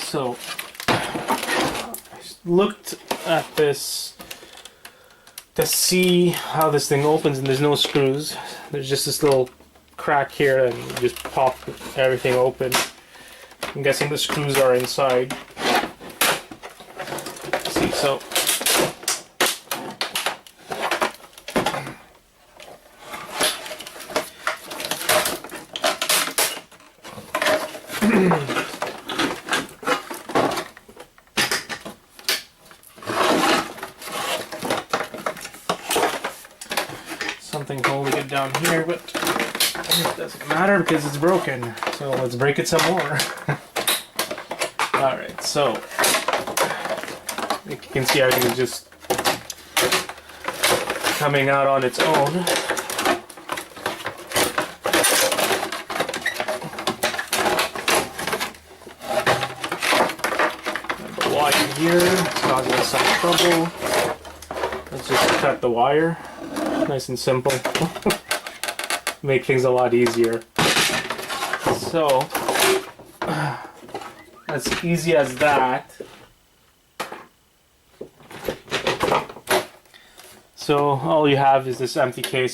So I looked at this to see how this thing opens, and there's no screws. There's just this little crack here, and you just pop everything open. I'm guessing the screws are inside. Let's see, so something holding it down here, but it doesn't matter because it's broken. So let's break it some more. Alright, so you can see everything is just coming out on its own. The wire here is causing us some trouble. Let's just cut the wire. Nice and simple. Make things a lot easier. So, as easy as that. So all you have is this empty case